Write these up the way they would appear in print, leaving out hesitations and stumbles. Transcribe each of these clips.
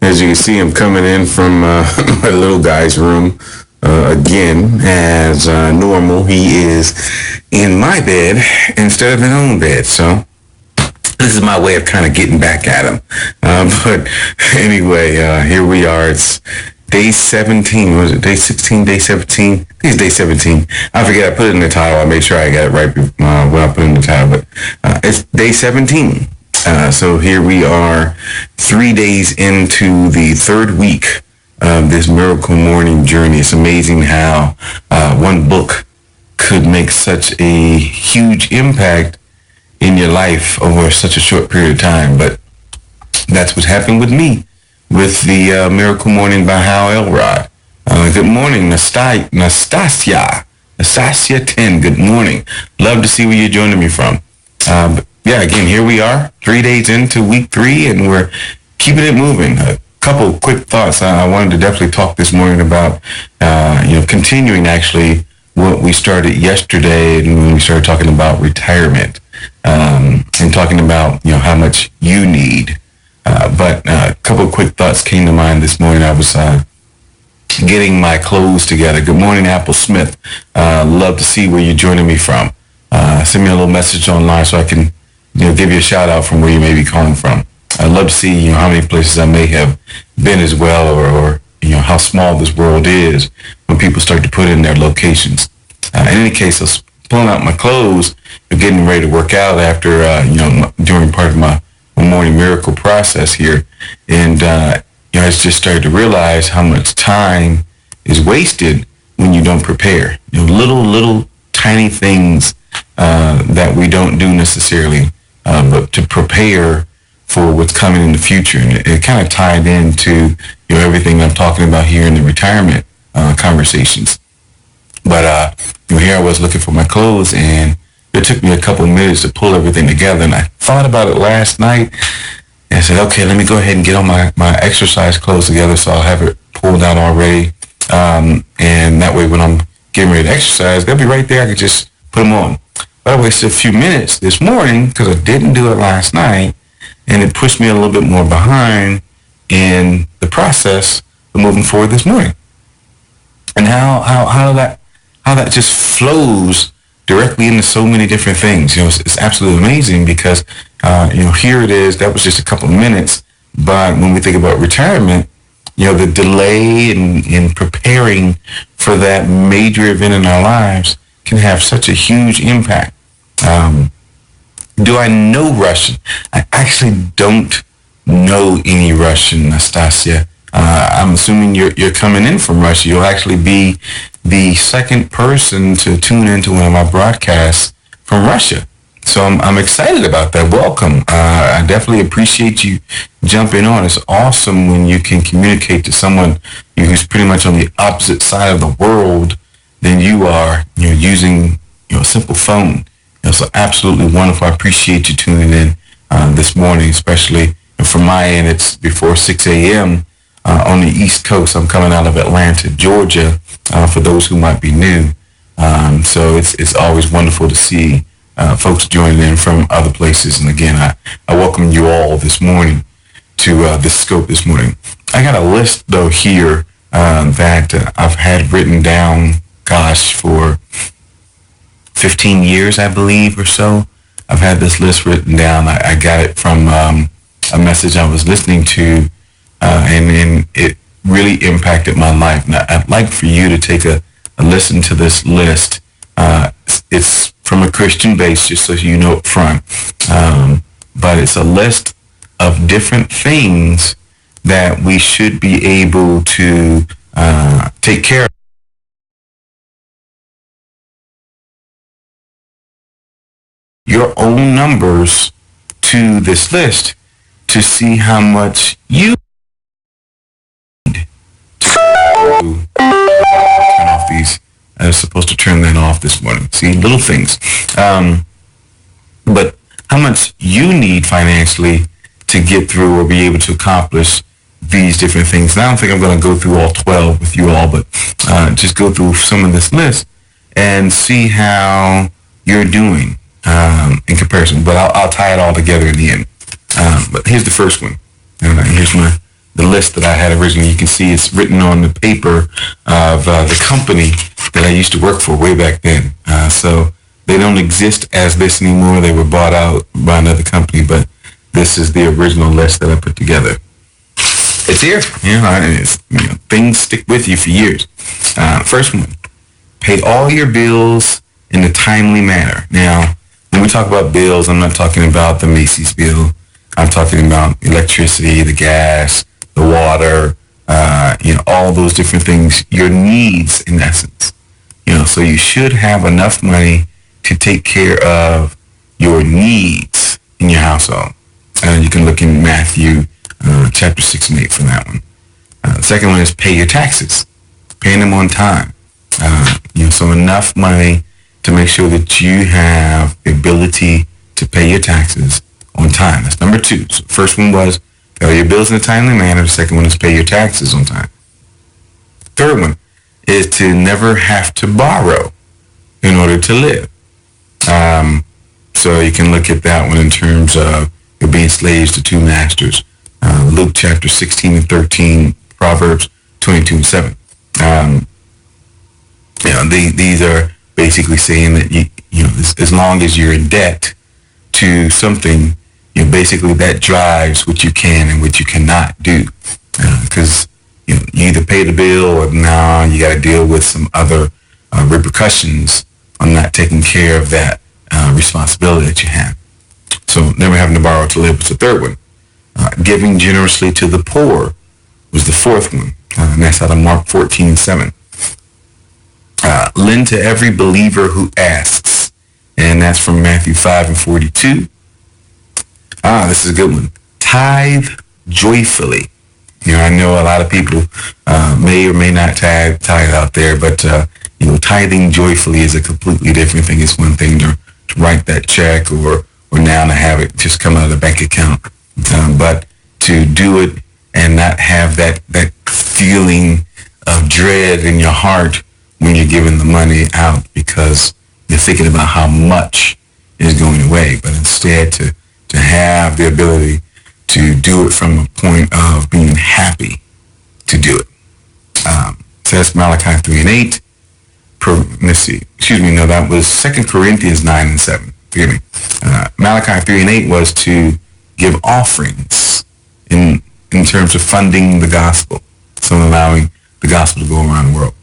As you can see, I'm coming in from my little guy's room again. As normal, he is in my bed instead of his own bed. So this is my way of kind of getting back at him. But anyway, here we are. It's day 17. Was it day 16, day 17? I think it's day 17. I forget. I put it in the title. I made sure I got it right when I put it in the title. But it's day 17. So here we are 3 days into the third week of this Miracle Morning journey. It's amazing how one book could make such a huge impact in your life over such a short period of time. But that's what happened with me with the Miracle Morning by Hal Elrod. Good morning, Nastasia 10. Good morning. Love to see where you're joining me from. Yeah, again, here we are, 3 days into week 3, and we're keeping it moving. A couple quick thoughts. I wanted to definitely talk this morning about, continuing actually what we started yesterday and when we started talking about retirement and talking about, how much you need. But a couple quick thoughts came to mind this morning. I was getting my clothes together. Good morning, Apple Smith. Love to see where you're joining me from. Send me a little message online so I can give you a shout out from where you may be calling from. I'd love to see, how many places I may have been as well, or how small this world is when people start to put in their locations. In any case, I was pulling out my clothes and getting ready to work out after, during part of my morning miracle process here. And, I just started to realize how much time is wasted when you don't prepare. Little tiny things that we don't do necessarily, but to prepare for what's coming in the future. And it kind of tied into everything I'm talking about here in the retirement conversations. But here I was looking for my clothes, and it took me a couple of minutes to pull everything together. And I thought about it last night, and I said, okay, let me go ahead and get all my exercise clothes together so I'll have it pulled out already. And that way when I'm getting ready to exercise, they'll be right there. I can just put them on. But I wasted a few minutes this morning because I didn't do it last night, and it pushed me a little bit more behind in the process of moving forward this morning. And how that just flows directly into so many different things. It's absolutely amazing because here it is. That was just a couple of minutes, but when we think about retirement, the delay in preparing for that major event in our lives can have such a huge impact. Do I know Russian? I actually don't know any Russian, Nastasia. I'm assuming you're coming in from Russia. You'll actually be the second person to tune into one of my broadcasts from Russia. So I'm excited about that. Welcome. I definitely appreciate you jumping on. It's awesome when you can communicate to someone who's pretty much on the opposite side of the world than you are, using a simple phone. So absolutely wonderful. I appreciate you tuning in this morning, especially from my end. It's before 6 a.m. On the East Coast. I'm coming out of Atlanta, Georgia, for those who might be new. So it's always wonderful to see folks joining in from other places. And again, I welcome you all this morning to this scope this morning. I got a list, though, here that I've had written down, for 15 years, I believe, or so. I've had this list written down. I got it from a message I was listening to, and it really impacted my life. Now, I'd like for you to take a listen to this list. It's from a Christian base, just so you know up front. But it's a list of different things that we should be able to take care of. Your own numbers to this list to see how much you need to turn off these. I was supposed to turn that off this morning. See, little things. But how much you need financially to get through or be able to accomplish these different things. And I don't think I'm going to go through all 12 with you all, but just go through some of this list and see how you're doing in comparison. But I'll tie it all together in the end. But here's the first one. Here's the list that I had originally. You can see it's written on the paper of the company that I used to work for way back then. So they don't exist as this anymore. They were bought out by another company, but this is the original list that I put together. It's here. Things stick with you for years. First one, pay all your bills in a timely manner. Now, when we talk about bills, I'm not talking about the Macy's bill. I'm talking about electricity, the gas, the water, all those different things, your needs in essence. So you should have enough money to take care of your needs in your household. You can look in Matthew chapter 6 and 8 for that one. The second one is pay your taxes, paying them on time. So enough money to make sure that you have the ability to pay your taxes on time. That's number 2. So the first one was pay your bills in a timely manner. The second one is pay your taxes on time. Third one is to never have to borrow in order to live. So you can look at that one in terms of you're being slaves to two masters. Luke chapter 16 and 13, Proverbs 22 and 7. These are basically saying that as long as you're in debt to something, basically that drives what you can and what you cannot do. Because you either pay the bill or now you got to deal with some other repercussions on not taking care of that responsibility that you have. So never having to borrow to live was the third one. Giving generously to the poor was the fourth one. And that's out of Mark 14 and 7. Lend to every believer who asks. And that's from Matthew 5 and 42. This is a good one. Tithe joyfully. I know a lot of people may or may not tithe out there, but tithing joyfully is a completely different thing. It's one thing to write that check or now to have it just come out of the bank account. But to do it and not have that feeling of dread in your heart when you're giving the money out because you're thinking about how much is going away, but instead to have the ability to do it from a point of being happy to do it. So that's Malachi 3 and 8. That was 2 Corinthians 9 and 7. Forgive me. Malachi 3 and 8 was to give offerings in terms of funding the gospel, so allowing the gospel to go around the world.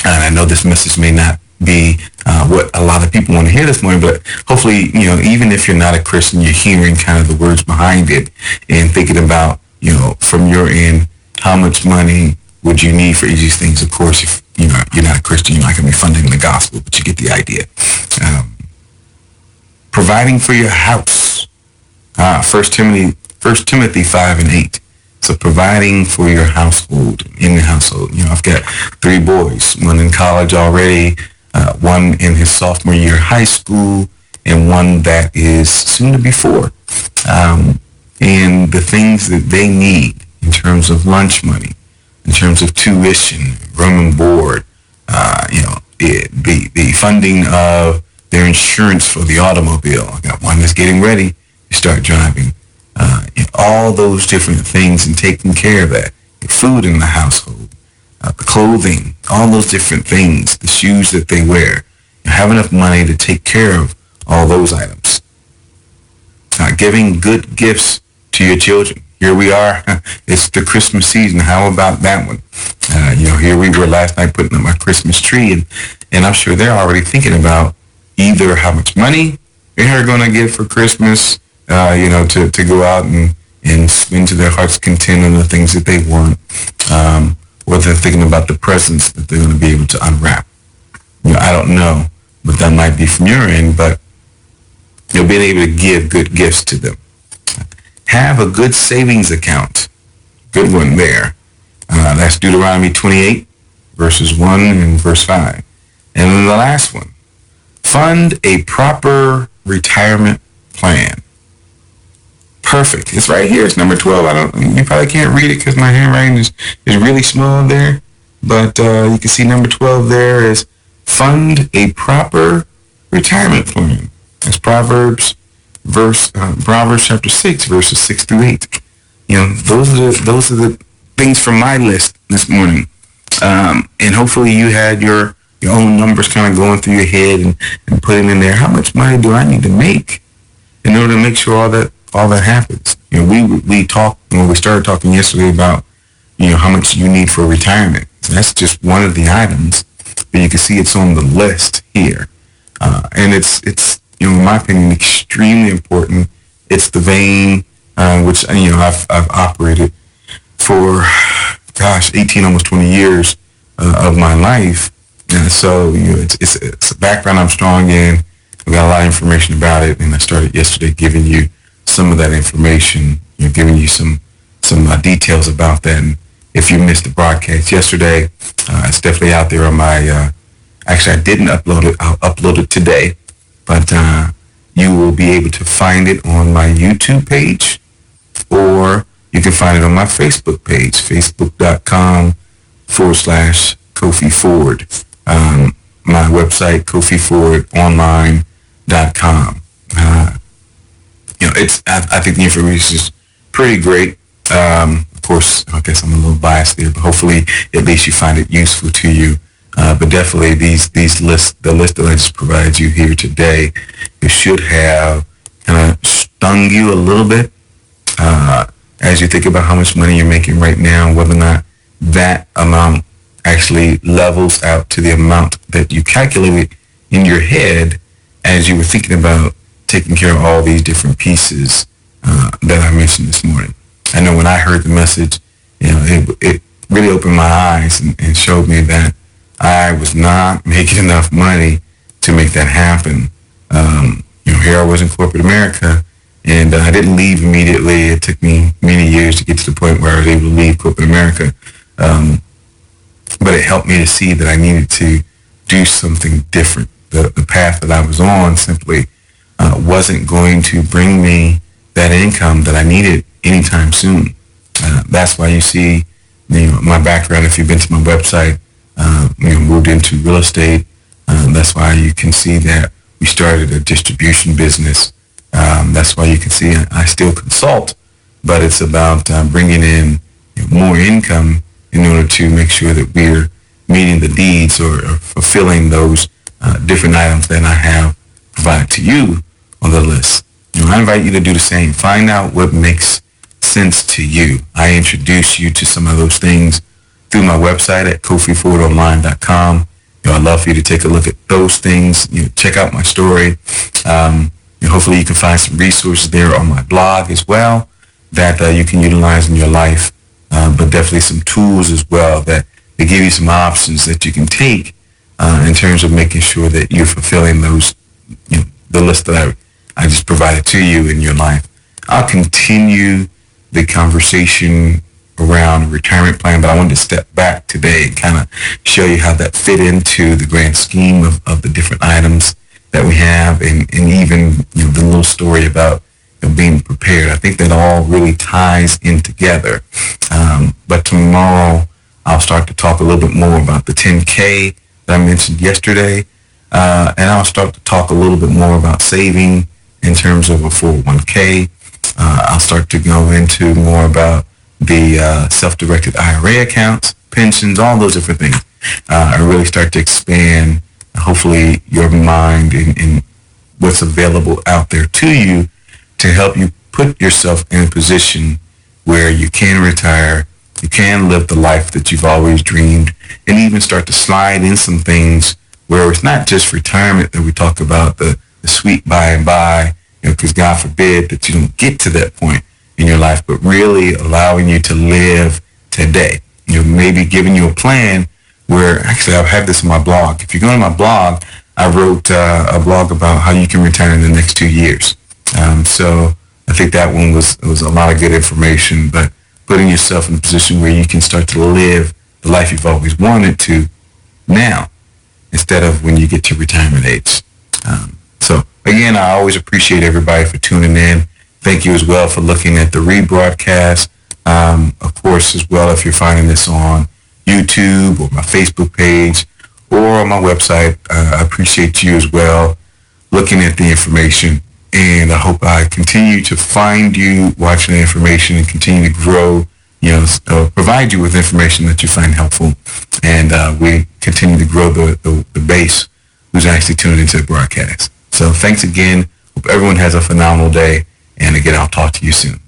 And I know this message may not be what a lot of people want to hear this morning, but hopefully, even if you're not a Christian, you're hearing kind of the words behind it and thinking about, from your end, how much money would you need for each of these things. Of course, if you're not a Christian, you're not going to be funding the gospel, but you get the idea. Providing for your house. 1 Timothy 5 and 8. So providing for your household, in the household. I've got 3 boys, one in college already, one in his sophomore year of high school, and one that is soon to be 4. And the things that they need in terms of lunch money, in terms of tuition, room and board, the funding of their insurance for the automobile. I got one that's getting ready to start driving. All those different things and taking care of that. The food in the household, the clothing, all those different things, the shoes that they wear. You have enough money to take care of all those items. Giving good gifts to your children. Here we are. It's the Christmas season. How about that one? Here we were last night putting up my Christmas tree, and I'm sure they're already thinking about either how much money they're going to get for Christmas, to go out and spend to their heart's content on the things that they want, or they're thinking about the presents that they're going to be able to unwrap. I don't know what that might be from your end, but you'll be able to give good gifts to them. Have a good savings account. Good one there. That's Deuteronomy 28, verses 1 and verse 5. And then the last one. Fund a proper retirement plan. Perfect. It's right here. It's number 12. You probably can't read it because my handwriting is really small there. But you can see number 12 there is fund a proper retirement plan. That's Proverbs chapter 6, verses 6 through 8. those are the things from my list this morning. And hopefully you had your own numbers kind of going through your head and putting in there, how much money do I need to make in order to make sure all that happens? We talked when we started talking yesterday about, how much you need for retirement. So that's just one of the items, but you can see it's on the list here. And it's in my opinion, extremely important. It's the vein, which, I've operated for, 18, almost 20 years of my life. And so, it's a background I'm strong in. I've got a lot of information about it, and I started yesterday giving you some of that information, giving you some details about that. And if you missed the broadcast yesterday, it's definitely out there on my, actually I didn't upload it. I'll upload it today, but you will be able to find it on my YouTube page, or you can find it on my Facebook page, facebook.com/Kofi Ford. My website, KofiFordOnline.com. I think the information is pretty great. Of course, I guess I'm a little biased there, but hopefully at least you find it useful to you. But definitely the list that I just provided you here today, it should have kind of stung you a little bit as you think about how much money you're making right now, whether or not that amount actually levels out to the amount that you calculated in your head as you were thinking about taking care of all these different pieces that I mentioned this morning. I know when I heard the message, it really opened my eyes and showed me that I was not making enough money to make that happen. Here I was in corporate America, and I didn't leave immediately. It took me many years to get to the point where I was able to leave corporate America. But it helped me to see that I needed to do something different. The path that I was on simply wasn't going to bring me that income that I needed anytime soon. That's why you see, my background. If you've been to my website, moved into real estate. That's why you can see that we started a distribution business. That's why you can see I still consult, but it's about bringing in more income in order to make sure that we're meeting the needs or fulfilling those different items that I have provided to you on the list. I invite you to do the same. Find out what makes sense to you. I introduce you to some of those things through my website at KofiFordOnline.com. I'd love for you to take a look at those things. Check out my story. Hopefully you can find some resources there on my blog as well that you can utilize in your life. But definitely some tools as well that they give you some options that you can take in terms of making sure that you're fulfilling those, the list that I just provided to you in your life. I'll continue the conversation around retirement plan, but I wanted to step back today and kind of show you how that fit into the grand scheme of the different items that we have, and even the little story about being prepared. I think that all really ties in together. But tomorrow I'll start to talk a little bit more about the 10K that I mentioned yesterday, and I'll start to talk a little bit more about saving in terms of a 401k. I'll start to go into more about the self-directed IRA accounts, pensions, all those different things. I really start to expand, hopefully, your mind in what's available out there to you to help you put yourself in a position where you can retire, you can live the life that you've always dreamed, and even start to slide in some things where it's not just retirement that we talk about, the sweet by and by, because God forbid that you don't get to that point in your life, but really allowing you to live today. Maybe giving you a plan where, actually, I've had this on my blog. If you go to my blog, I wrote a blog about how you can retire in the next 2 years. So I think that one was a lot of good information, but putting yourself in a position where you can start to live the life you've always wanted to now, instead of when you get to retirement age. So again, I always appreciate everybody for tuning in. Thank you as well for looking at the rebroadcast. Of course, as well, if you're finding this on YouTube or my Facebook page or on my website, I appreciate you as well looking at the information And I hope I continue to find you watching the information and continue to grow, provide you with information that you find helpful. And we continue to grow the base who's actually tuned into the broadcast. So thanks again. Hope everyone has a phenomenal day. And again, I'll talk to you soon.